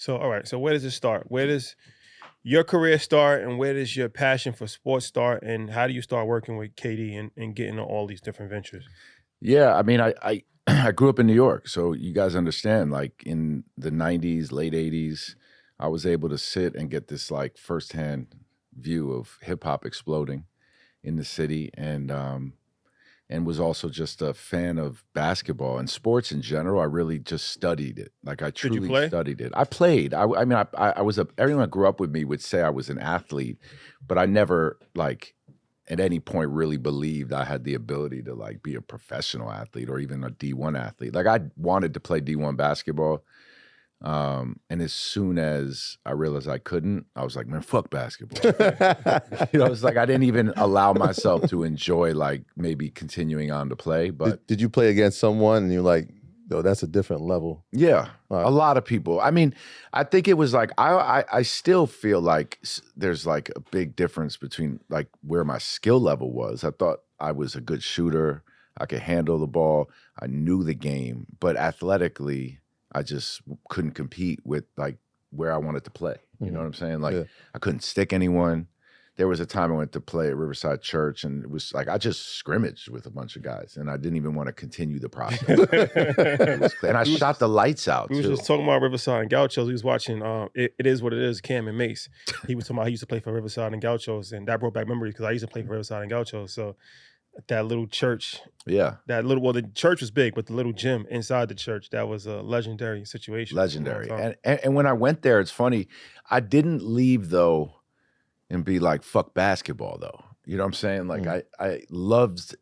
So, all right. So, where does it start? Where does your career start, and where does your passion for sports start? And how do you start working with KD and getting into all these different ventures? Yeah, I mean, I I grew up in New York, so you guys understand. Like in the '90s, late '80s, I was able to sit and get this like firsthand view of hip hop exploding in the city, and was also just a fan of basketball and sports in general. I really just studied it. Like I Did you truly play? studied it. I played. I mean, I was everyone that grew up with me would say I was an athlete, but I never like at any point really believed I had the ability to like be a professional athlete or even a D1 athlete. Like I wanted to play D1 basketball. And as soon as I realized I couldn't, I was like, man, fuck basketball. It's like I didn't even allow myself to enjoy like maybe continuing on to play. But Did you play against someone and you're like, no, that's a different level? yeah, Right. a lot of people. I mean, I think it was like I still feel like there's like a big difference between like where my skill level was. I thought I was a good shooter. I could handle the ball. I knew the game, but athletically, I just couldn't compete with like where I wanted to play. You know what I'm saying? Like Yeah. I couldn't stick anyone. There was a time I went to play at Riverside Church, and it was like I just scrimmaged with a bunch of guys, and I didn't even want to continue the process. And I shot the lights out We was too. just talking about Riverside and Gauchos. We was watching it Is What It Is, Cam and Mace. He was talking about he used to play for Riverside and Gauchos, and that brought back memories because I used to play for Riverside and Gauchos. So that little church, Yeah, the church was big, but the little gym inside the church, that was a legendary situation. legendary. And when I went there, it's funny. I didn't leave though and be like, fuck basketball though. You know what I'm saying? Like I loved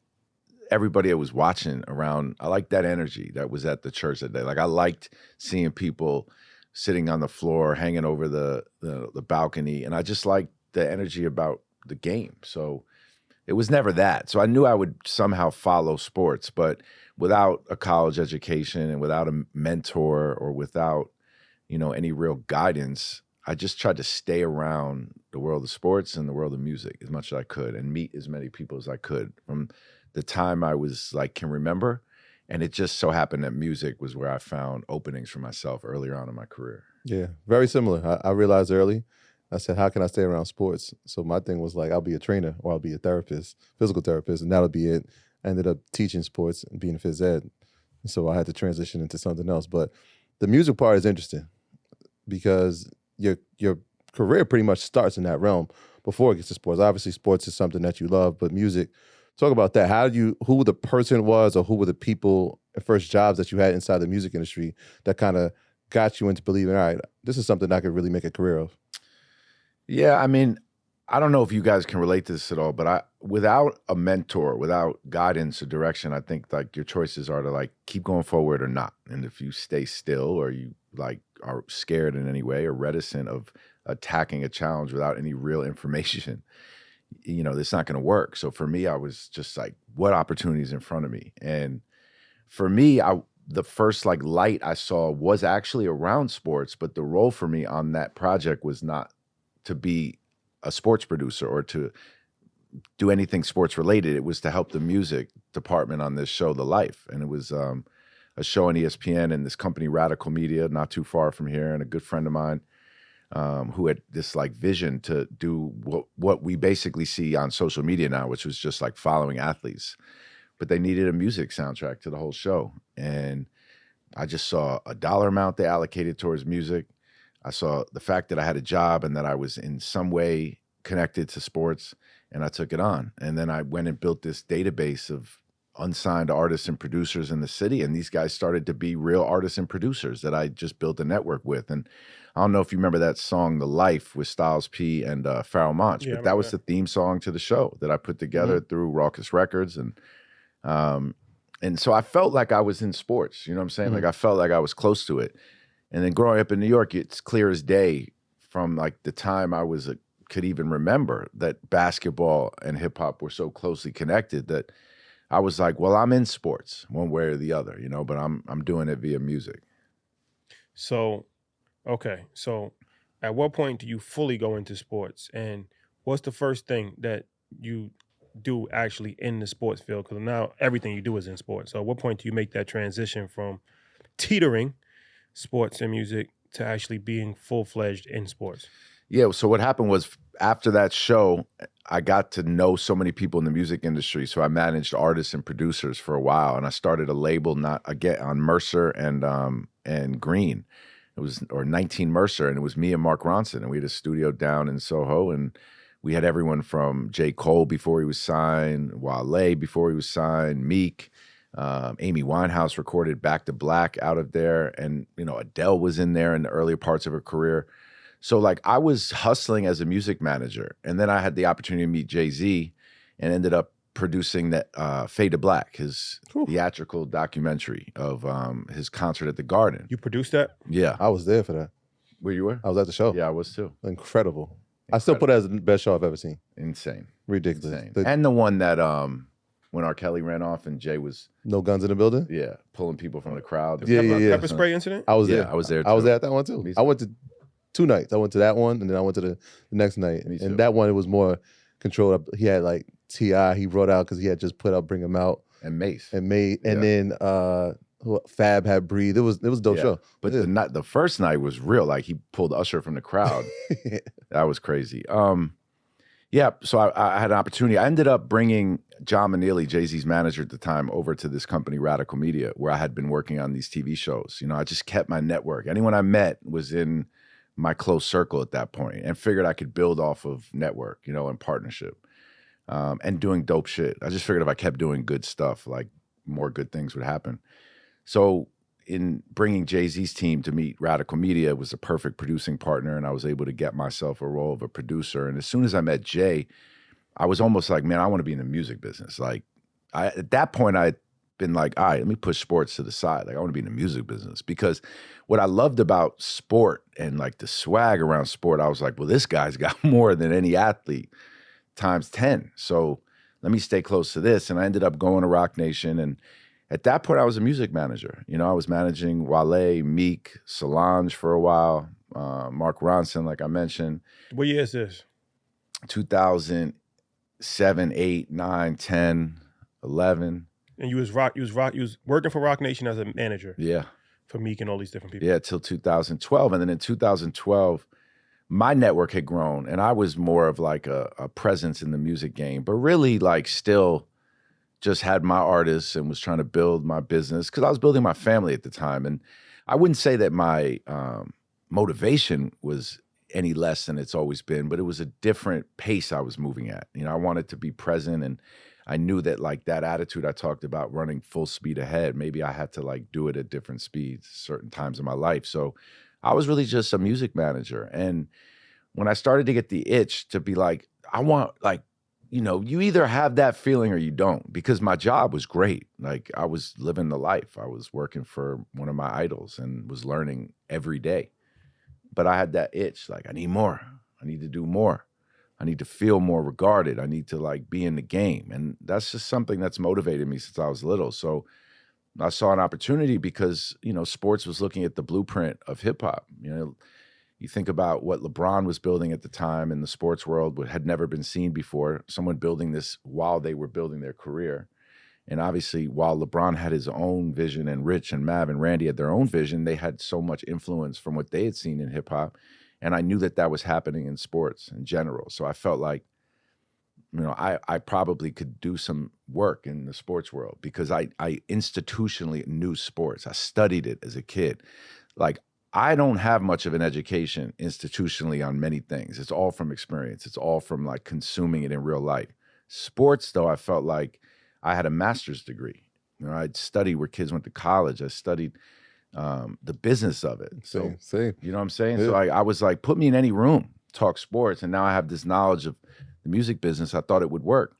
everybody I was watching around. I liked that energy that was at the church that day. Like I liked seeing people sitting on the floor, hanging over the balcony, and I just liked the energy about the game. So it was never that. So I knew I would somehow follow sports, but without a college education and without a mentor or without, any real guidance, I just tried to stay around the world of sports and the world of music as much as I could and meet as many people as I could from the time I was like can remember. And it just so happened that music was where I found openings for myself earlier on in my career. Yeah, very similar. I realized early, I said, how can I stay around sports? So my thing was like, I'll be a trainer or I'll be a therapist, physical therapist, and that'll be it. I ended up teaching sports and being phys ed. So I had to transition into something else. But the music part is interesting because your career pretty much starts in that realm before it gets to sports. Obviously, sports is something that you love, but music, talk about that. Who the person was or who were the people, first jobs that you had inside the music industry that kind of got you into believing, all right, this is something I could really make a career of? Yeah, I mean, I don't know if you guys can relate to this at all, but without a mentor, without guidance or direction, I think like your choices are to like keep going forward or not. And if you stay still or you like are scared in any way or reticent of attacking a challenge without any real information, it's not going to work. So for me, I was just like, what opportunities in front of me? And for me, the first like light I saw was actually around sports, but the role for me on that project was not to be a sports producer or to do anything sports related. It was to help the music department on this show, The Life. And it was a show on ESPN and this company, Radical Media, not too far from here, and a good friend of mine who had this like vision to do what we basically see on social media now, which was just like following athletes. But they needed a music soundtrack to the whole show. And I just saw a dollar amount they allocated towards music. I saw the fact that I had a job and that I was in some way connected to sports, and I took it on. And then I went and built this database of unsigned artists and producers in the city, and these guys started to be real artists and producers that I just built a network with. And I don't know if you remember that song, The Life, with Styles P and Pharoah Monch, Yeah, but that was the theme song to the show that I put together through Raucous Records. And so I felt like I was in sports, you know what I'm saying? Like I felt like I was close to it. And then growing up in New York, it's clear as day from like the time I could even remember that basketball and hip hop were so closely connected that I was like, well, I'm in sports one way or the other, but I'm doing it via music. So, okay. So, at what point do you fully go into sports, and what's the first thing that you do actually in the sports field? Because now everything you do is in sports. So, at what point do you make that transition from teetering sports and music to actually being full-fledged in sports? Yeah, so what happened was after that show, I got to know so many people in the music industry. So I managed artists and producers for a while, and I started a label on Mercer and Green. It was 19 Mercer, and it was me and Mark Ronson, and we had a studio down in Soho, and we had everyone from J. Cole before he was signed, Wale before he was signed, Meek. Amy Winehouse recorded Back to Black out of there, and Adele was in there in the earlier parts of her career. So like I was hustling as a music manager, and then I had the opportunity to meet Jay-Z and ended up producing that Fade to Black, his theatrical documentary of his concert at the Garden. You produced that? Yeah. I was there for that. Where you were? I was at the show. Yeah, I was too. Incredible. I still put it as the best show I've ever seen. Insane. Ridiculous. Insane. And the one that when R. Kelly ran off and Jay was No guns in the building? pulling people from the crowd. Yeah. Pepper spray incident? I was Yeah, there. I was there too. I was there at that one too. I went to 2 nights. I went to that one, and then I went to the next night. Me too. And that one, it was more controlled. He had like T.I. he brought out because he had just put out Bring Him Out. And Mace. And then Fab had Breathe. It was a dope show. But the first night was real. Like he pulled Usher from the crowd. That was crazy. So I had an opportunity. I ended up bringing John Maneely, Jay-Z's manager at the time, over to this company, Radical Media, where I had been working on these TV shows. I just kept my network. Anyone I met was in my close circle at that point, and figured I could build off of network, and partnership, and doing dope shit. I just figured if I kept doing good stuff, like more good things would happen. So in bringing Jay-Z's team to meet Radical Media, it was a perfect producing partner, and I was able to get myself a role of a producer. And as soon as I met Jay, I was almost like, man, I want to be in the music business. Like at that point, I'd been like, all right, let me push sports to the side. Like I want to be in the music business, because what I loved about sport and like the swag around sport, I was like, well, this guy's got more than any athlete times 10. So let me stay close to this. And I ended up going to Roc Nation, and at that point, I was a music manager. I was managing Wale, Meek, Solange for a while, Mark Ronson, like I mentioned. What year is this? 2007, 8, 9, 10, 11. And you was working for Roc Nation as a manager. Yeah. For Meek and all these different people. Yeah, till 2012. And then in 2012, my network had grown, and I was more of like a presence in the music game, but really like still just had my artists and was trying to build my business because I was building my family at the time. And I wouldn't say that my motivation was any less than it's always been, but it was a different pace I was moving at. I wanted to be present, and I knew that like that attitude I talked about, running full speed ahead, maybe I had to like do it at different speeds certain times in my life. So I was really just a music manager. And when I started to get the itch to be like, I want like, you either have that feeling or you don't, because my job was great. Like I was living the life. I was working for one of my idols and was learning every day. But I had that itch, like I need more. I need to do more. I need to feel more regarded. I need to like be in the game. And that's just something that's motivated me since I was little. So I saw an opportunity because, sports was looking at the blueprint of hip hop. You think about what LeBron was building at the time in the sports world, what had never been seen before, someone building this while they were building their career. And obviously, while LeBron had his own vision and Rich and Mav and Randy had their own vision, they had so much influence from what they had seen in hip hop. And I knew that that was happening in sports in general. So I felt like, I probably could do some work in the sports world because I institutionally knew sports. I studied it as a kid. Like, I don't have much of an education institutionally on many things. It's all from experience. It's all from like consuming it in real life. Sports, though, I felt like I had a master's degree. I'd studied where kids went to college. I studied the business of it. So, Same. you know what I'm saying? Yeah. So I was like, put me in any room, talk sports. And now I have this knowledge of the music business. I thought it would work.